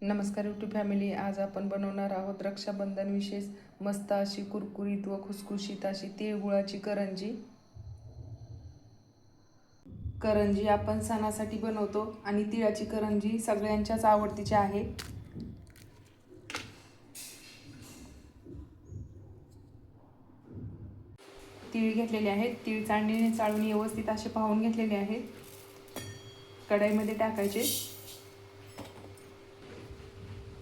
नमस्कार YouTube family. आज आपण बनवणार आहोत रक्षाबंधन विशेष मस्त अशी कुरकुरीत व खुसखुशीत अशी तिळगुळाची करंजी. करंजी आपण सणासाठी बनवतो आणि तिळाची करंजी सगळ्यांच्याच आवडतीची आहे. तीळ घेतलेले आहेत. तीळ चाळणीने चाळून व्यवस्थित असे पाहून घेतलेले आहेत. कढईमध्ये टाकायचे.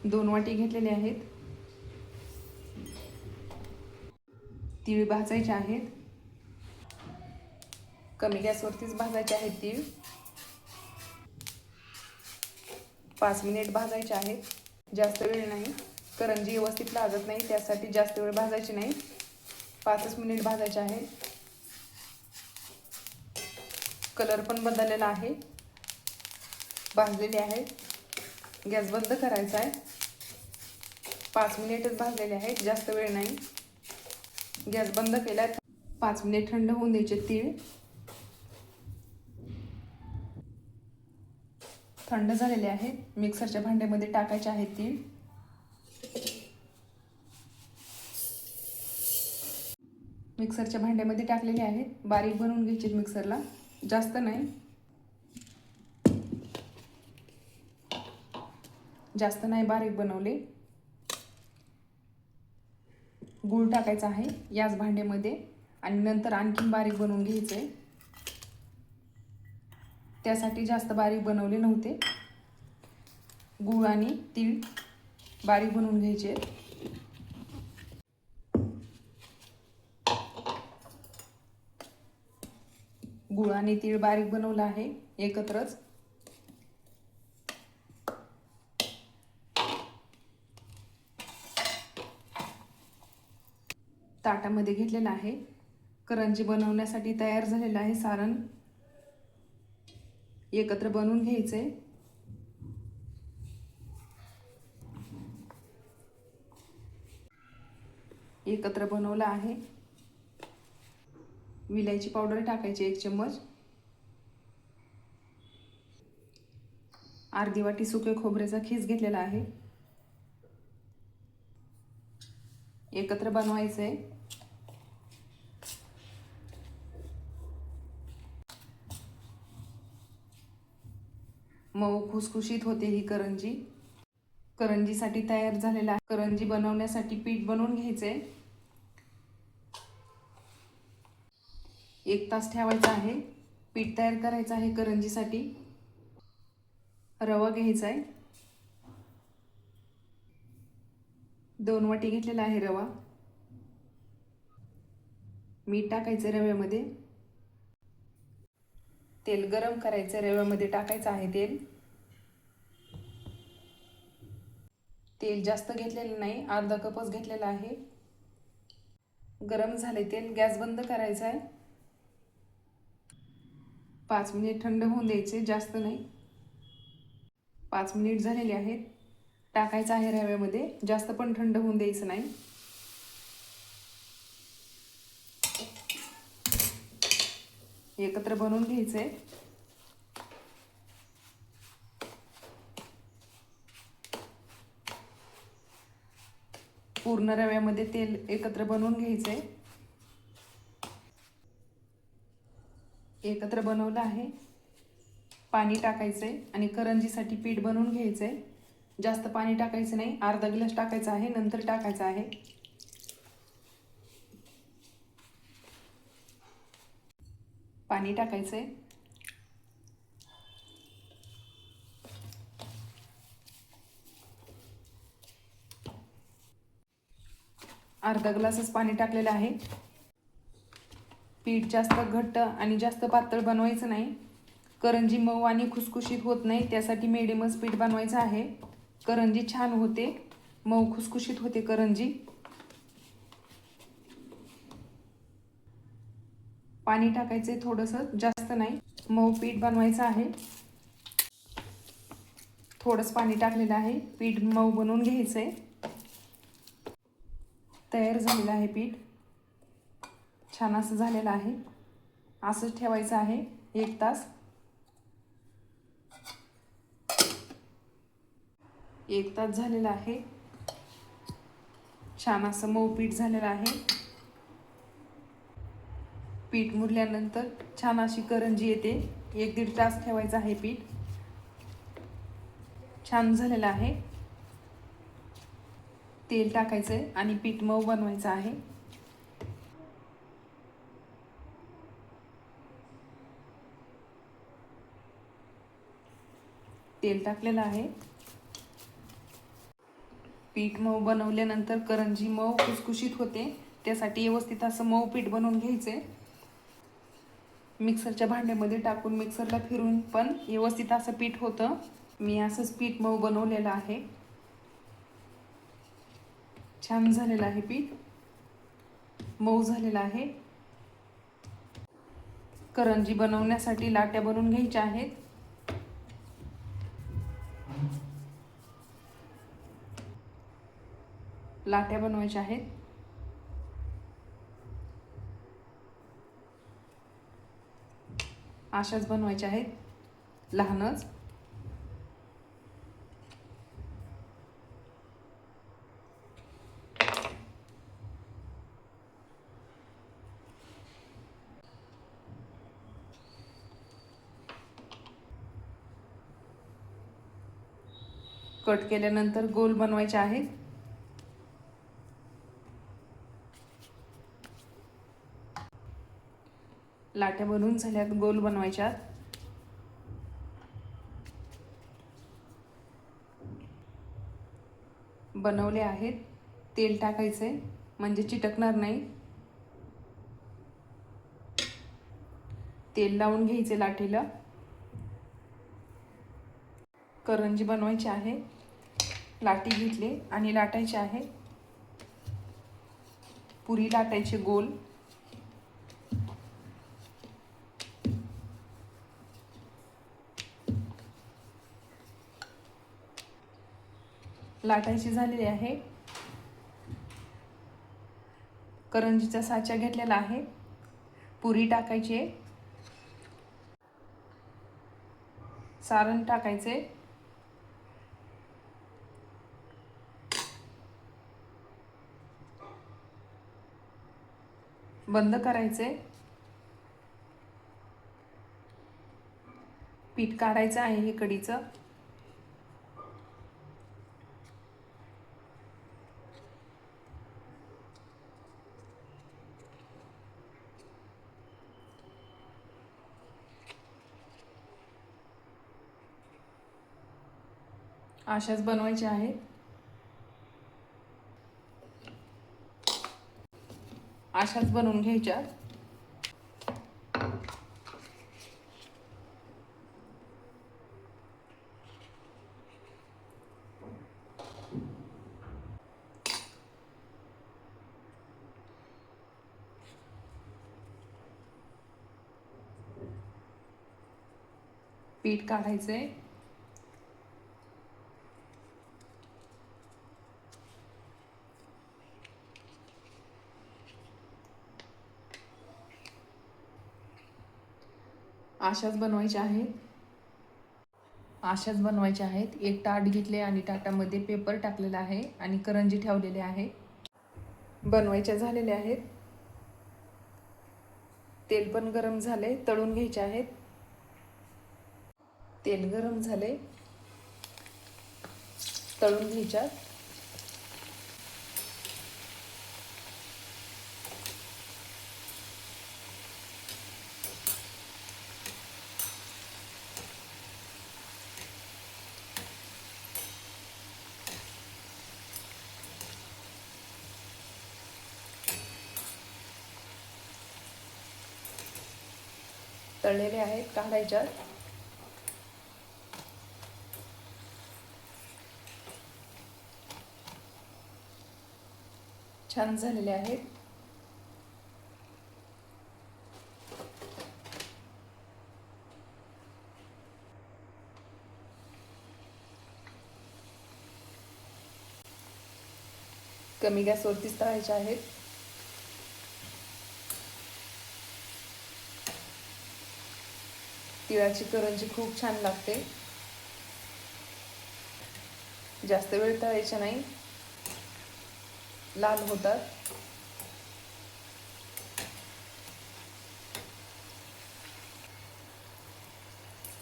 2 वाटी घेतलेले आहेत. तीळ भाजायचे आहेत. कमी गॅसवरतीच भाजायचे आहेत तीळ. 5 मिनिट भाजायचे आहेत. जास्त वेळ नाही, करंजी व्यवस्थित लागत नाही, त्यासाठी जास्त वेळ भाजायची नाही. 5 मिनिट भाजायचे आहे. कलर पण बदललेला आहे. भाजलेले आहे. गॅस बंद करायचा आहे. 5 मिनिटच भाजलेले आहेत, जास्त वेळ नाही. गॅस बंद केला. 5 मिनिट थंड होऊन द्यायचे तीळ. थंड झालेले आहेत. मिक्सरच्या भांड्यामध्ये टाकायचे आहेत तीळ. मिक्सरच्या भांड्यामध्ये टाकलेले आहेत. बारीक बनवून घ्यायचे मिक्सरला, जास्त नाही. जास्त नाही बारीक बनवले. गूळ टाकायचा आहे याच भांड्यामध्ये आणि नंतर आणखीन बारीक बनवून घ्यायचे. त्यासाठी जास्त बारीक बनवले नव्हते. गूळ आणि तीळ बारीक बनवून घ्यायचे. गूळ आणि तीळ बारीक बनवलं आहे एकत्रच. ताटामध्ये घेतलेलं आहे. करंजी बनवण्यासाठी तयार झालेलं आहे सारण. एकत्र बनवून घ्यायचे. एकत्र बनवलं आहे. विलायची पावडर टाकायची 1 चम्मच. अर्धी वाटी सुके खोबऱ्याचा खीस घेतलेला आहे. एकत्र बनवायचे. मऊ खुसखुशीत होते ही करंजी. करंजीसाठी तयार झालेला आहे. करंजी बनवण्यासाठी पीठ बनवून घ्यायचे. 1 तास ठेवायचा आहे. पीठ तयार करायचं आहे करंजीसाठी. रवा घ्यायचा आहे. 2 वाटी घेतलेला आहे रवा. मीठ टाकायचं रव्यामध्ये. तेल गरम करायचं. रव्यामध्ये टाकायचं आहे तेल. तेल जास्त घेतलेलं नाही, अर्धा कपच घेतलेला आहे. गरम झाले तेल. गॅस बंद करायचा आहे. 5 मिनिट थंड होऊन द्यायचे, जास्त नाही. 5 मिनिट झालेले आहेत. टाकायचं आहे रव्यामध्ये. जास्त पण थंड होऊन द्यायचं नाही. एकत्र बनवून घ्यायचे. पूर्ण रव्यामध्ये तेल एकत्र बनवून घ्यायचे. एकत्र बनवलं आहे. पाणी टाकायचे आणि करंजीसाठी पीठ बनवून घ्यायचे. जास्त पाणी टाकायचं नाही, अर्धा ग्लास टाकायचा आहे, नंतर टाकायचं आहे. पाणी टाकायचे. अर्धा ग्लासच पाणी टाकलेलं आहे. पीठ जास्त घट्ट आणि जास्त पातळ बनवायचं नाही. करंजी मऊ आणि खुसखुशीत होत नाही, त्यासाठी मिडियमच पीठ बनवायचं आहे. करंजी छान होते, मऊ खुसखुशीत होते करंजी. पाणी टाकायचे थोडंसं, जास्त नाही. मऊ पीठ बनवायचं आहे. थोडंच पाणी टाकलेलं आहे. पीठ मऊ बनवून घ्यायचंय. तयार झालेलं आहे पीठ. छान असं झालेलं आहे. असंच ठेवायचं आहे 1 तास. 1 तास झालेला आहे. छान असं मऊ पीठ झालेलं आहे. पीठ मुरल्यानंतर छान अशी करंजी येते. 1-1.5 तास ठेवायचं आहे पीठ. छान झालेलं आहे. तेल टाकायचंय आणि पीठ मऊ बनवायचं आहे. तेल टाकलेलं आहे. पीठ मऊ बनवल्यानंतर करंजी मऊ खुसखुशीत होते. त्यासाठी व्यवस्थित असं मऊ पीठ बनवून घ्यायचे. मिक्सरच्या भांड्यामध्ये टाकून मिक्सरला फिरून पण व्यवस्थित असं पीठ होतं. मी असंच पीठ मऊ बनवलेलं आहे. छान झालेलं आहे पीठ. मऊ झालेलं आहे. करंजी बनवण्यासाठी लाट्या बनवून घ्यायच्या आहेत. लाट्या बनवायच्या आहेत. अशाच बनवायच्या आहेत, लहानच. कट केल्यानंतर गोल बनवायचे आहेत. लाट्या बनवून झाल्यात, गोल बनवायच्या. बनवले आहेत. तेल टाकायचे म्हणजे चिटकणार नाही. तेल लावून घ्यायचे लाटेला. करंजी बनवायची आहे. लाटी घेतले आणि लाटायचे आहे. पुरी लाटायची गोल. लाटायची झालेली आहे. करंजीचा साचा घेतलेला आहे. पुरी टाकायची. सारण टाकायचे. बंद करायचे. पीठ काढायचं आहे हे कडीचं. अशाच बनवायच्या आहेत. अशाच बनवून घ्यायच्या. पीठ काढायचे. अशाच बनवायच्या आहेत. अशाच बनवायच्या आहेत. एक ताट घेतले आणि ताटामध्ये पेपर टाकलेला आहे आणि करंजी ठेवलेली आहे. बनवायच्या झालेल्या आहेत. तेल पण गरम झाले. तळून घ्यायचे आहेत. तेल गरम झाले. तळून घ्यायच्या. तळलेले आहेत, काढायच्या. छान झालेले आहेत. कमी गॅसवरतीच तळायचे आहेत. तिळाची करंजी खूप छान लागते. जास्त वेळ तळायचे नाही, लाल होतात.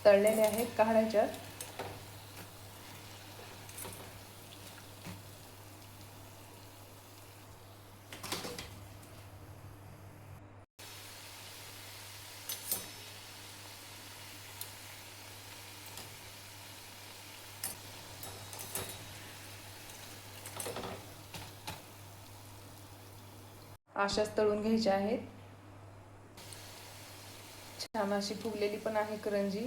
तळलेले आहेत, काढायच्यात. अशाच तळून घ्यायच्या आहेत. छान अशी फुगलेली पण आहे करंजी.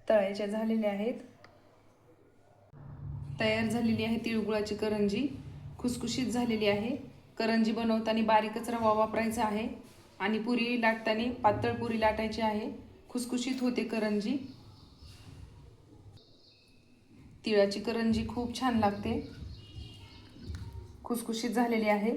तळायच्या झालेल्या आहेत. तयार झालेली आहे तिळगुळाची करंजी. खुसखुशीत झालेली आहे. करंजी बनवताना बारीकच रवा वापरायचा आहे आणि पुरी लाटताना पातळ पुरी लाटायची आहे. खुसखुशीत होते करंजी. तिळाची करंजी खूप छान लागते. खुसखुशीत झालेली आहे.